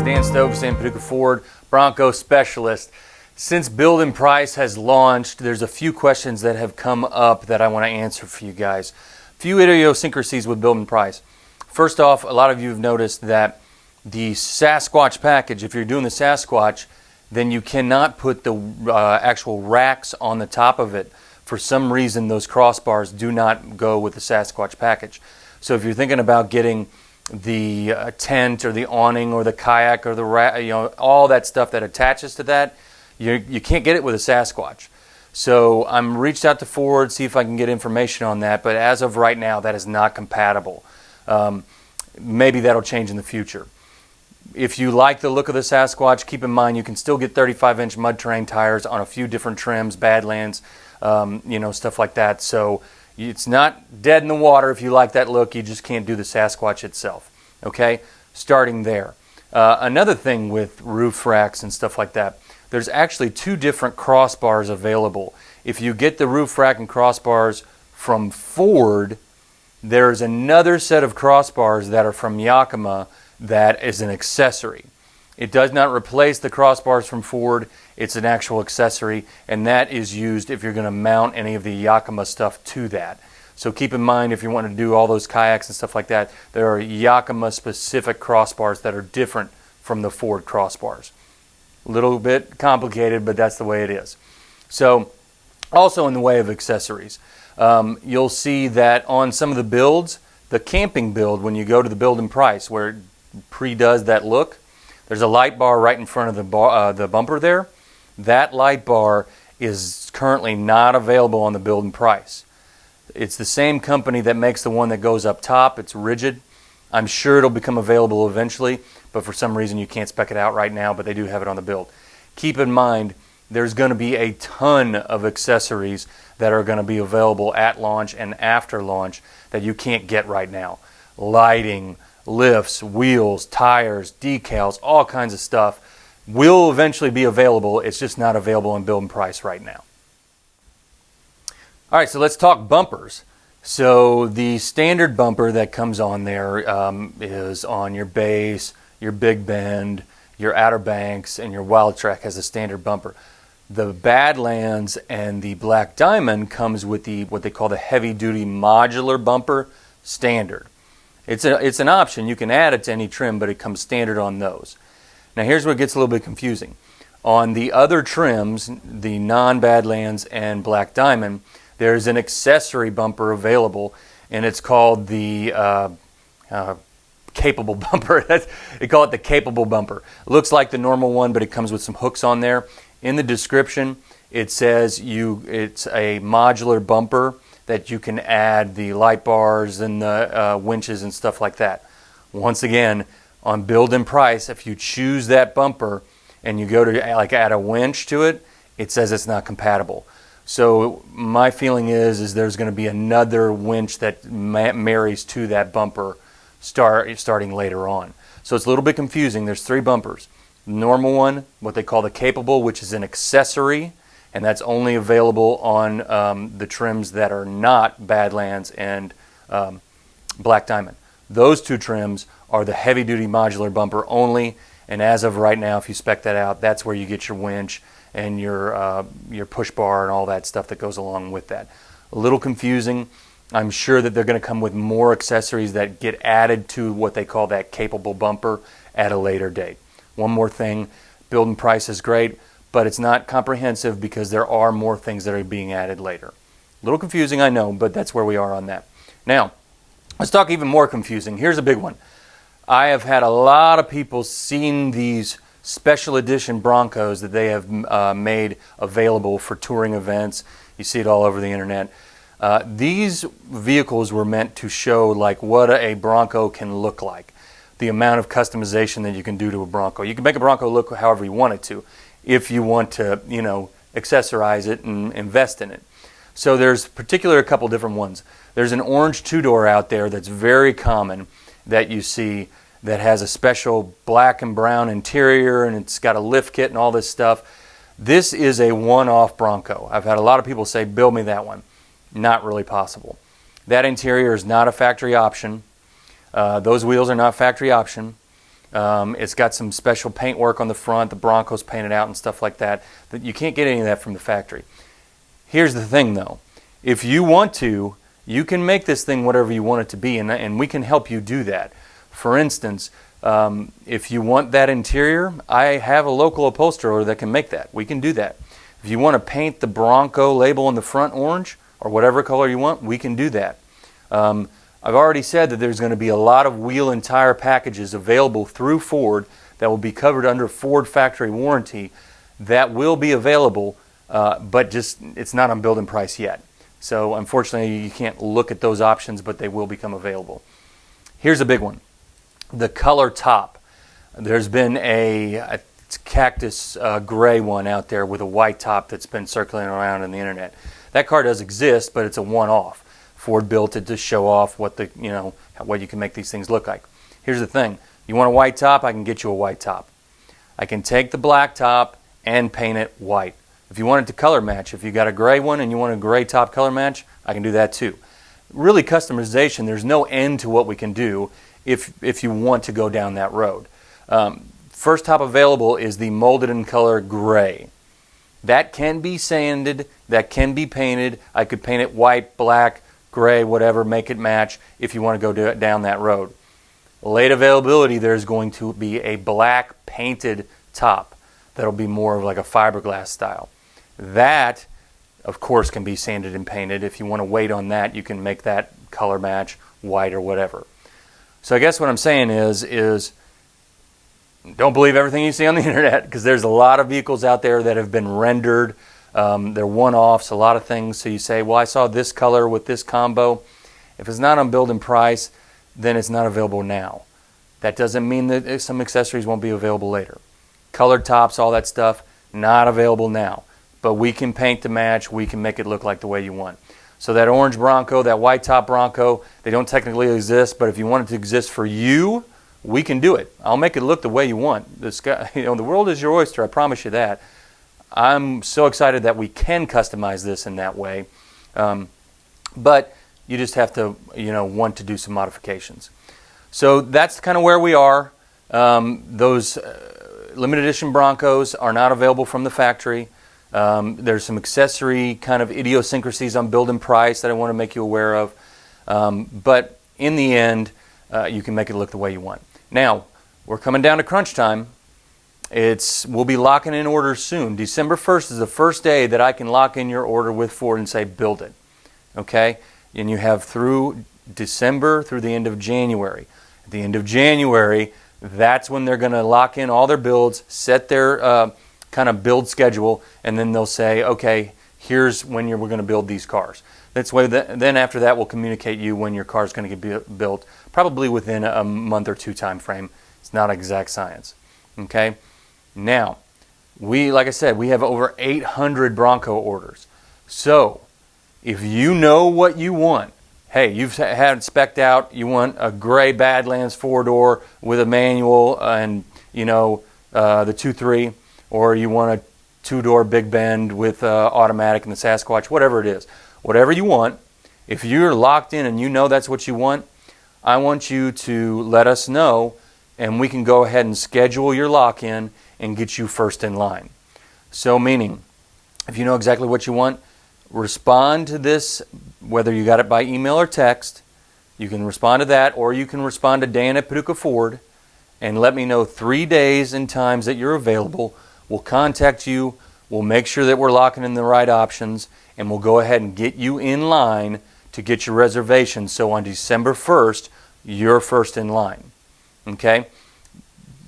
Dan Stovesand, Paducah Ford, Bronco specialist. Since Build and Price has launched, there's a few questions that have come up that I want to answer for you guys. A few idiosyncrasies with Build and Price. First off, a lot of you have noticed that the Sasquatch package, if you're doing the Sasquatch, then you cannot put the actual racks on the top of it. For some reason, those crossbars do not go with the Sasquatch package. So if you're thinking about getting the tent or the awning or the kayak or the all that stuff that attaches to that, you can't get it with a Sasquatch. So I'm reached out to Ford, see if I can get information on that, but as of right now, that is not compatible. Maybe that'll change in the future. If you like the look of the Sasquatch, keep in mind you can still get 35-inch mud terrain tires on a few different trims, Badlands, stuff like that. So it's not dead in the water if you like that look. You just can't do the Sasquatch itself. Okay, starting there. Another thing with roof racks and stuff like that, there's actually two different crossbars available. If you get the roof rack and crossbars from Ford, there's another set of crossbars that are from Yakima that is an accessory. It does not replace the crossbars from Ford. It's an actual accessory, and that is used if you're going to mount any of the Yakima stuff to that. So keep in mind, if you want to do all those kayaks and stuff like that, there are Yakima-specific crossbars that are different from the Ford crossbars. A little bit complicated, but that's the way it is. So, also in the way of accessories, you'll see that on some of the builds, the camping build, when you go to the Build and Price, where it pre-does that look, there's a light bar right in front of the bumper there. That light bar is currently not available on the Build and Price. It's the same company that makes the one that goes up top. It's rigid. I'm sure it'll become available eventually, but for some reason you can't spec it out right now, but they do have it on the build. Keep in mind, there's going to be a ton of accessories that are going to be available at launch and after launch that you can't get right now. Lighting, lifts, wheels, tires, decals, all kinds of stuff will eventually be available. It's just not available on Build and Price right now. All right, so let's talk bumpers. So the standard bumper that comes on there is on your base, your Big Bend, your Outer Banks, and your Wild Track has a standard bumper. The Badlands and the Black Diamond comes with what they call the heavy-duty modular bumper standard. It's an option. You can add it to any trim, but it comes standard on those. Now here's where it gets a little bit confusing. On the other trims, the non-Badlands and Black Diamond, there's an accessory bumper available, and it's called the capable bumper. They call it the capable bumper. It looks like the normal one, but it comes with some hooks on there. In the description, it says it's a modular bumper that you can add the light bars and the winches and stuff like that. Once again, on Build and Price, if you choose that bumper and you go to add a winch to it, it says it's not compatible. So my feeling is there's going to be another winch that marries to that bumper starting later on. So it's a little bit confusing. There's three bumpers. The normal one, what they call the capable, which is an accessory, and that's only available on the trims that are not Badlands and Black Diamond. Those two trims are the heavy-duty modular bumper only, and as of right now, if you spec that out, that's where you get your winch and your push bar and all that stuff that goes along with that. A little confusing. I'm sure that they're going to come with more accessories that get added to what they call that capable bumper at a later date. One more thing, Build and Price is great, but it's not comprehensive because there are more things that are being added later. A little confusing, I know, but that's where we are on that. Now, let's talk even more confusing. Here's a big one. I have had a lot of people seeing these special edition Broncos that they have made available for touring events. You see it all over the internet. These vehicles were meant to show like what a Bronco can look like, the amount of customization that you can do to a Bronco. You can make a Bronco look however you want it to, if you want to, accessorize it and invest in it. So there's a couple different ones. There's an orange two-door out there that's very common that you see that has a special black and brown interior, and it's got a lift kit and all this stuff. This is a one-off Bronco. I've had a lot of people say, build me that one. Not really possible. That interior is not a factory option. Those wheels are not factory option. It's got some special paint work on the front. The Bronco's painted out and stuff like that. You can't get any of that from the factory. Here's the thing though. If you want to, you can make this thing whatever you want it to be, and we can help you do that. For instance, if you want that interior, I have a local upholsterer that can make that. We can do that. If you want to paint the Bronco label on the front orange or whatever color you want, we can do that. I've already said that there's going to be a lot of wheel and tire packages available through Ford that will be covered under Ford factory warranty that will be available, but just it's not on building price yet. So unfortunately you can't look at those options, but they will become available. Here's a big one. The color top. There's been a cactus gray one out there with a white top that's been circulating around on the internet. That car does exist, but it's a one-off. Ford built it to show off what what you can make these things look like. Here's the thing. You want a white top? I can get you a white top. I can take the black top and paint it white. If you want it to color match, if you got a gray one and you want a gray top color match, I can do that too. Really, customization, there's no end to what we can do if you want to go down that road. First top available is the molded in color gray. That can be sanded, that can be painted. I could paint it white, black, gray, whatever, make it match if you want to go down that road. Late availability, there's going to be a black painted top that'll be more of like a fiberglass style. That, of course, can be sanded and painted. If you want to wait on that, you can make that color match white or whatever. So I guess what I'm saying is don't believe everything you see on the internet, because there's a lot of vehicles out there that have been rendered. They're one-offs, a lot of things. So you say, well, I saw this color with this combo. If it's not on build and price, then it's not available now. That doesn't mean that some accessories won't be available later. Colored tops, all that stuff, not available now. But we can paint to match. We can make it look like the way you want. So that orange Bronco, that white top Bronco, they don't technically exist, but if you want it to exist for you, we can do it. I'll make it look the way you want. The world is your oyster, I promise you that. I'm so excited that we can customize this in that way. But you just have to, want to do some modifications. So that's kind of where we are. Those limited edition Broncos are not available from the factory. There's some accessory kind of idiosyncrasies on build and price that I want to make you aware of. But in the end, you can make it look the way you want. Now, we're coming down to crunch time. We'll be locking in orders soon. December 1st is the first day that I can lock in your order with Ford and say, build it. Okay? And you have through December through the end of January. At the end of January, that's when they're going to lock in all their builds, set their kind of build schedule, and then they'll say, okay, here's when we're going to build these cars. That's why then after that we'll communicate you when your car is going to get built, probably within a month or two time frame. It's not exact science. Okay? Now, like I said, we have over 800 Bronco orders. So, if you know what you want, hey, you've had it spec'd out, you want a gray Badlands 4-door with a manual and, the 2.3, or you want a 2-door Big Bend with automatic and the Sasquatch, whatever it is. Whatever you want, if you're locked in and you know that's what you want, I want you to let us know, and we can go ahead and schedule your lock-in and get you first in line. So meaning, if you know exactly what you want, respond to this, whether you got it by email or text. You can respond to that, or you can respond to Dan at Paducah Ford and let me know 3 days and times that you're available. We'll contact you. We'll make sure that we're locking in the right options, and we'll go ahead and get you in line to get your reservation. So on December 1st, you're first in line. Okay?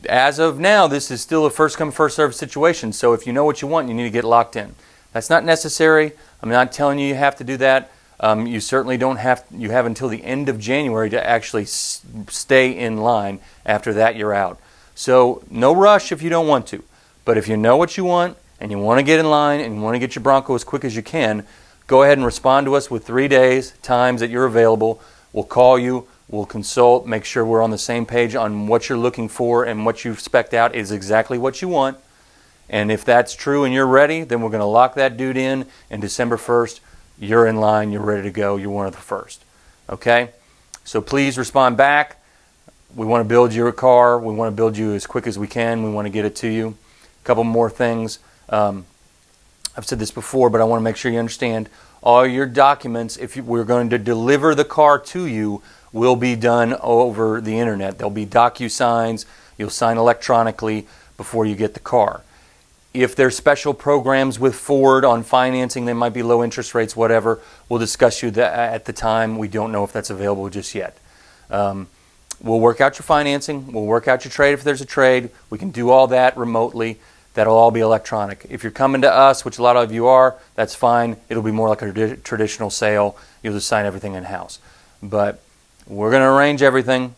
As of now, this is still a first-come, first-served situation. So if you know what you want, you need to get locked in. That's not necessary. I'm not telling you have to do that. You certainly don't have. You have until the end of January to actually stay in line. After that, you're out. So no rush if you don't want to. But if you know what you want and you want to get in line and you want to get your Bronco as quick as you can, go ahead and respond to us with 3 days, times that you're available. We'll call you. We'll consult, make sure we're on the same page on what you're looking for, and what you've spec'd out is exactly what you want. And if that's true and you're ready, then we're going to lock that dude in, and December 1st, you're in line, you're ready to go, you're one of the first. Okay? So please respond back. We want to build you a car. We want to build you as quick as we can. We want to get it to you. A couple more things. I've said this before, but I want to make sure you understand. All your documents, if we're going to deliver the car to you, will be done over the internet. There'll be DocuSigns. You'll sign electronically before you get the car. If there's special programs with Ford on financing, there might be low interest rates, whatever. We'll discuss you at the time. We don't know if that's available just yet. We'll work out your financing. We'll work out your trade if there's a trade. We can do all that remotely. That'll all be electronic. If you're coming to us, which a lot of you are, that's fine. It'll be more like a traditional sale. You'll just sign everything in-house. But we're going to arrange everything,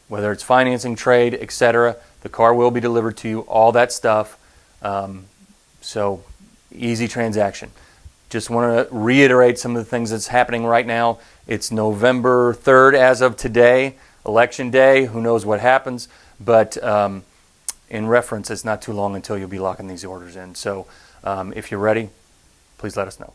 whether it's financing, trade, etc. The car will be delivered to you, all that stuff. So easy transaction. Just want to reiterate some of the things that's happening right now. It's November 3rd as of today, election day. Who knows what happens? But in reference, it's not too long until you'll be locking these orders in. So if you're ready, please let us know.